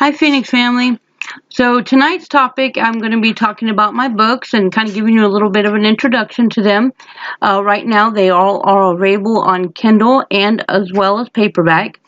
Hi, Phoenix family. So tonight's topic, I'm going to be talking about my books and kind of giving you a little bit of an introduction to them. Right now, they all are available on Kindle and as well as paperback.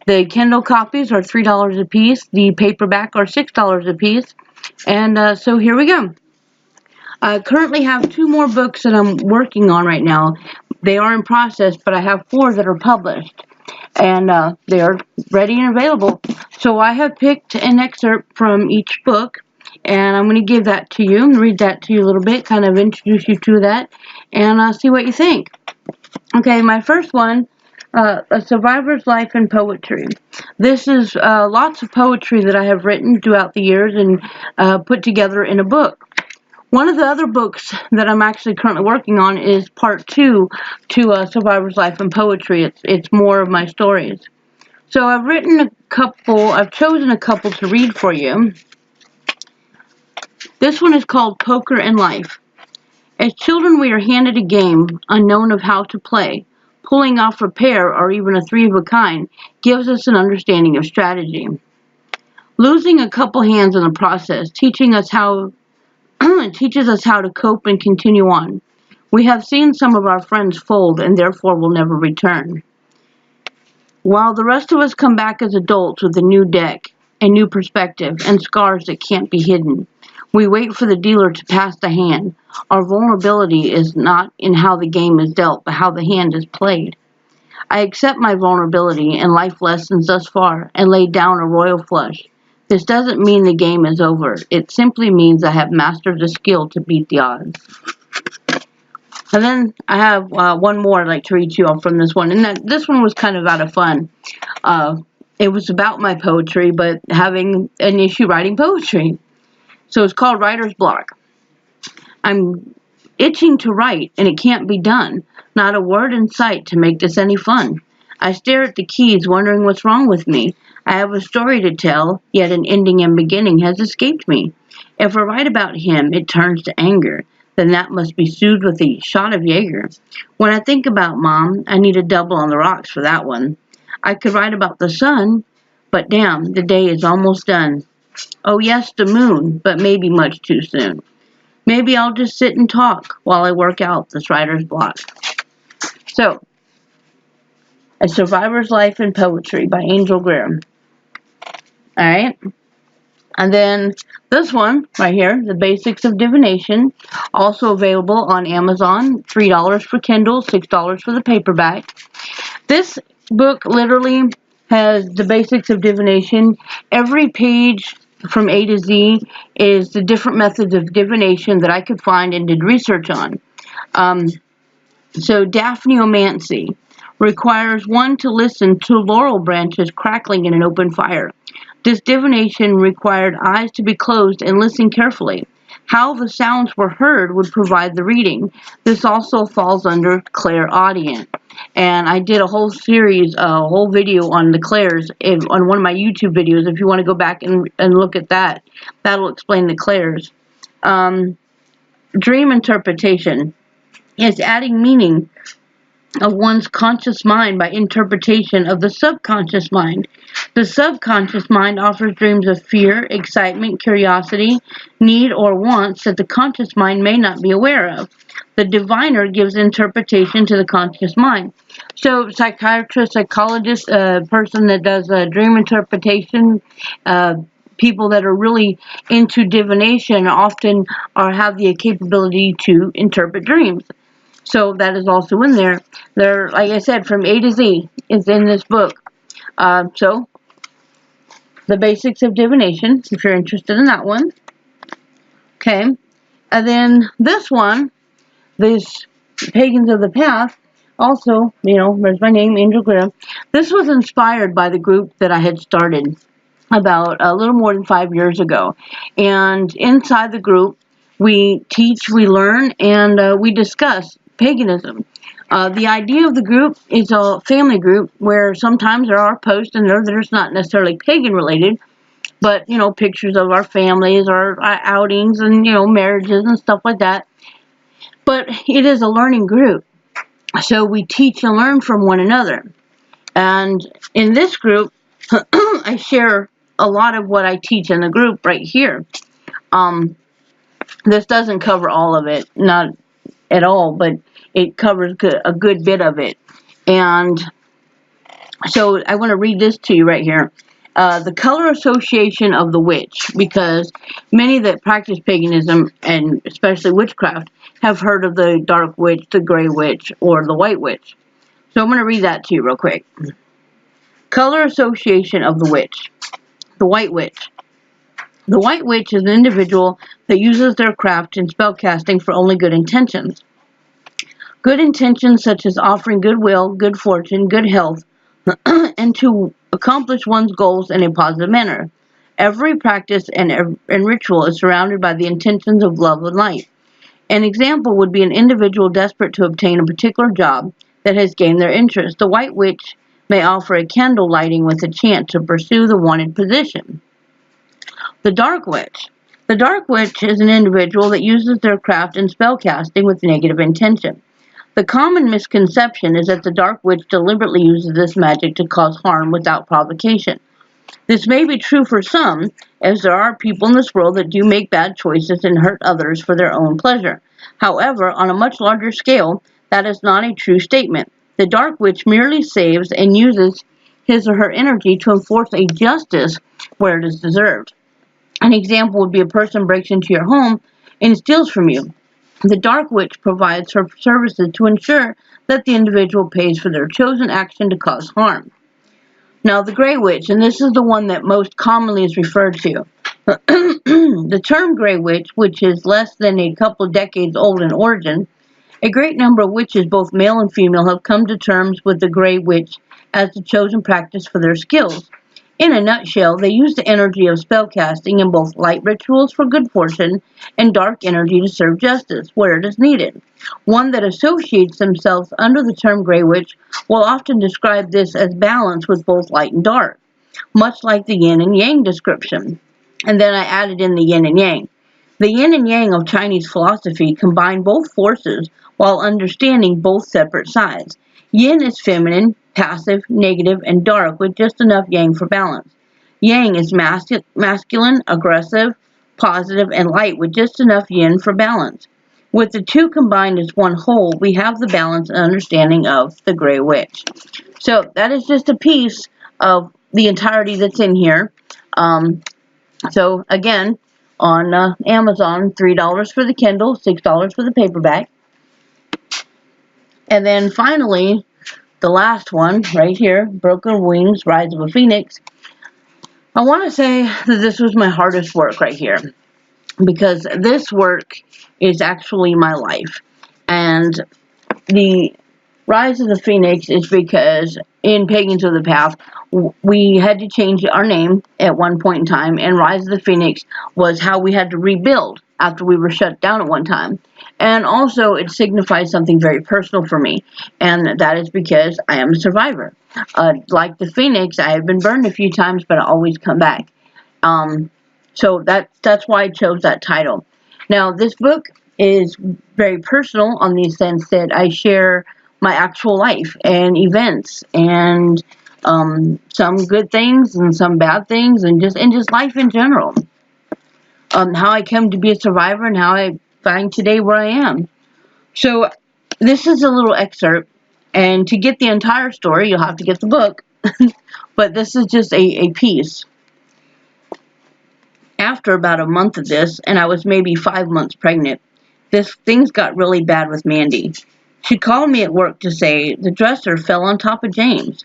The Kindle copies are $3 a piece. The paperback are $6 a piece. And so here we go. I currently have two more books that I'm working on right now. They are in process, but I have four that are published. And they are ready and available. So I have picked an excerpt from each book, and I'm going to give that to you and read that to you a little bit, kind of introduce you to that, and see what you think. Okay, my first one, A Survivor's Life in Poetry. This is lots of poetry that I have written throughout the years and put together in a book. One of the other books that I'm actually currently working on is part two to Survivor's Life and Poetry. It's more of my stories. So I've chosen a couple to read for you. This one is called Poker and Life. As children, we are handed a game, unknown of how to play. Pulling off a pair or even a three of a kind gives us an understanding of strategy. Losing a couple hands in the process teaches us how to cope and continue on. We have seen some of our friends fold and therefore will never return. While the rest of us come back as adults with a new deck, a new perspective, and scars that can't be hidden. We wait for the dealer to pass the hand. Our vulnerability is not in how the game is dealt, but how the hand is played. I accept my vulnerability and life lessons thus far and lay down a royal flush. This doesn't mean the game is over. It simply means I have mastered the skill to beat the odds. And then I have one more I'd like to read to you all from this one. And this one was kind of out of fun. It was about my poetry, but having an issue writing poetry. So it's called Writer's Block. I'm itching to write, and it can't be done. Not a word in sight to make this any fun. I stare at the keys, wondering what's wrong with me. I have a story to tell, yet an ending and beginning has escaped me. If I write about him, it turns to anger. Then that must be soothed with a shot of Jaeger. When I think about Mom, I need a double on the rocks for that one. I could write about the sun, but damn, the day is almost done. Oh yes, the moon, but maybe much too soon. Maybe I'll just sit and talk while I work out this writer's block. So, A Survivor's Life in Poetry by Angel Greer. Alright? And then this one right here, The Basics of Divination, also available on Amazon, $3 for Kindle, $6 for the paperback. This book literally has the basics of divination. Every page from A to Z is the different methods of divination that I could find and did research on. So Daphneomancy requires one to listen to laurel branches crackling in an open fire. This divination required eyes to be closed and listen carefully. How the sounds were heard would provide the reading. This also falls under clairaudient. And I did a whole series, a whole video on the clairs on one of my YouTube videos. If you want to go back and look at that, that'll explain the clairs. Dream interpretation is adding meaning of one's conscious mind by interpretation of the subconscious mind. The subconscious mind offers dreams of fear, excitement, curiosity, need, or wants that the conscious mind may not be aware of. The diviner gives interpretation to the conscious mind. So, psychiatrist, psychologist, person that does dream interpretation, people that are really into divination often have the capability to interpret dreams. So that is also in there. There, like I said, from A to Z is in this book. So, The Basics of Divination, if you're interested in that one. Okay. And then this one, this Pagans of the Path, also, there's my name, Angel Greer. This was inspired by the group that I had started about a little more than 5 years ago. And inside the group, we teach, we learn, and we discuss paganism. The idea of the group is a family group where sometimes there are posts and there's not necessarily pagan related, but, pictures of our families, our outings, and, marriages and stuff like that. But it is a learning group. So we teach and learn from one another. And in this group, I share a lot of what I teach in the group right here. Um, this doesn't cover all of it, not at all, but it covers a good bit of it. And so I want to read this to you right here. The color association of the witch, because many that practice paganism, and especially witchcraft, have heard of the dark witch, the gray witch, or the white witch. So I'm going to read that to you real quick. Color association of the witch. The white witch. The white witch is an individual that uses their craft in spellcasting for only good intentions. Good intentions such as offering goodwill, good fortune, good health, and to accomplish one's goals in a positive manner. Every practice and ritual is surrounded by the intentions of love and light. An example would be an individual desperate to obtain a particular job that has gained their interest. The white witch may offer a candle lighting with a chance to pursue the wanted position. The dark witch. The dark witch is an individual that uses their craft in spellcasting with negative intention. The common misconception is that the dark witch deliberately uses this magic to cause harm without provocation. This may be true for some, as there are people in this world that do make bad choices and hurt others for their own pleasure. However, on a much larger scale, that is not a true statement. The dark witch merely saves and uses his or her energy to enforce a justice where it is deserved. An example would be a person breaks into your home and steals from you. The dark witch provides her services to ensure that the individual pays for their chosen action to cause harm. Now, the gray witch, and this is the one that most commonly is referred to. The term gray witch, which is less than a couple of decades old in origin, a great number of witches, both male and female, have come to terms with the gray witch as the chosen practice for their skills. In a nutshell, they use the energy of spellcasting in both light rituals for good fortune and dark energy to serve justice where it is needed. One that associates themselves under the term Grey Witch will often describe this as balance with both light and dark, much like the yin and yang description. And then I added in the yin and yang. The yin and yang of Chinese philosophy combine both forces while understanding both separate sides. Yin is feminine, passive, negative, and dark with just enough yang for balance. Yang is masculine, aggressive, positive, and light with just enough yin for balance. With the two combined as one whole, we have the balance and understanding of the Grey Witch. So that is just a piece of the entirety that's in here. So again, on Amazon, $3 for the Kindle, $6 for the paperback. And then finally, the last one right here, Broken Wings, Rise of a Phoenix. I want to say that this was my hardest work right here, because this work is actually my life. And the Rise of the Phoenix is because in Pagans of the Path, we had to change our name at one point in time, and Rise of the Phoenix was how we had to rebuild after we were shut down at one time. And also, it signifies something very personal for me, and that is because I am a survivor. Like the Phoenix, I have been burned a few times, but I always come back. So that's why I chose that title. Now, this book is very personal on the sense that I share my actual life and events and some good things and some bad things and just life in general. How I came to be a survivor and how I find today where I am. So this is a little excerpt, and to get the entire story, you'll have to get the book. But this is just a piece. After about a month of this, and I was maybe 5 months pregnant, things got really bad with Mandy. She called me at work to say the dresser fell on top of James.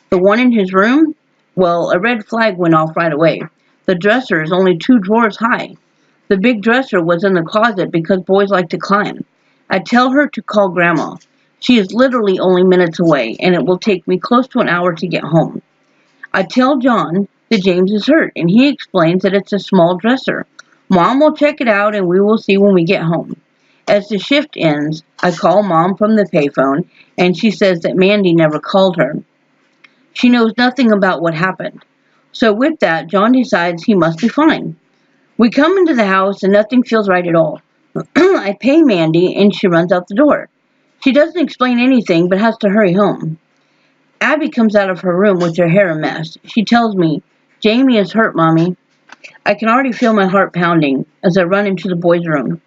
The one in his room? Well, a red flag went off right away. The dresser is only 2 drawers high. The big dresser was in the closet because boys like to climb. I tell her to call Grandma. She is literally only minutes away, and it will take me close to an hour to get home. I tell John that James is hurt, and he explains that it's a small dresser. Mom will check it out, and we will see when we get home. As the shift ends, I call Mom from the payphone, and she says that Mandy never called her. She knows nothing about what happened. So with that, John decides he must be fine. We come into the house, and nothing feels right at all. I pay Mandy, and she runs out the door. She doesn't explain anything, but has to hurry home. Abby comes out of her room with her hair a mess. She tells me, Jamie is hurt, Mommy. I can already feel my heart pounding as I run into the boys' room.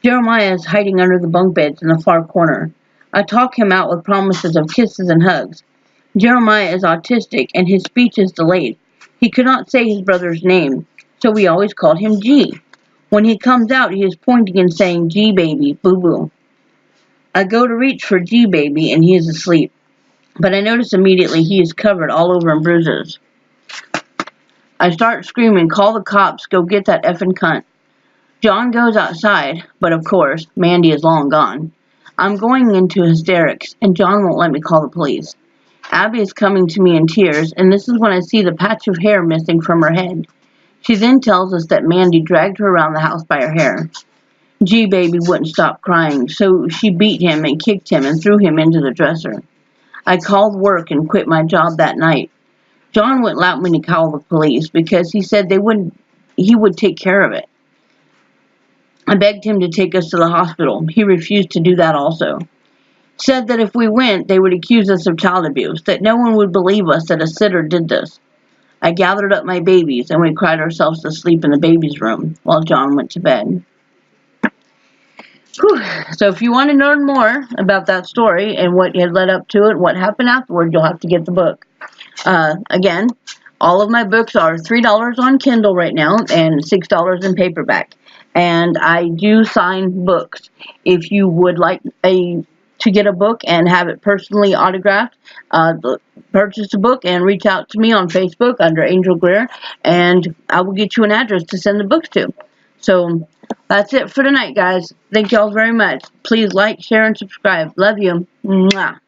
Jeremiah is hiding under the bunk beds in the far corner. I talk him out with promises of kisses and hugs. Jeremiah is autistic and his speech is delayed. He could not say his brother's name, so we always called him G. When he comes out, he is pointing and saying, G baby, boo boo. I go to reach for G baby and he is asleep, but I notice immediately he is covered all over in bruises. I start screaming, call the cops, go get that effing cunt. John goes outside, but of course, Mandy is long gone. I'm going into hysterics, and John won't let me call the police. Abby is coming to me in tears, and this is when I see the patch of hair missing from her head. She then tells us that Mandy dragged her around the house by her hair. G-Baby wouldn't stop crying, so she beat him and kicked him and threw him into the dresser. I called work and quit my job that night. John wouldn't allow me to call the police because he said he would take care of it. I begged him to take us to the hospital. He refused to do that also. Said that if we went, they would accuse us of child abuse, that no one would believe us that a sitter did this. I gathered up my babies, and we cried ourselves to sleep in the baby's room while John went to bed. Whew. So if you want to learn more about that story and what had led up to it, what happened afterward, you'll have to get the book. Again, all of my books are $3 on Kindle right now and $6 in paperback. And I do sign books. If you would like to get a book and have it personally autographed, purchase a book and reach out to me on Facebook under Angel Greer, and I will get you an address to send the books to. So that's it for tonight, guys. Thank y'all very much. Please like, share, and subscribe. Love you. Mwah.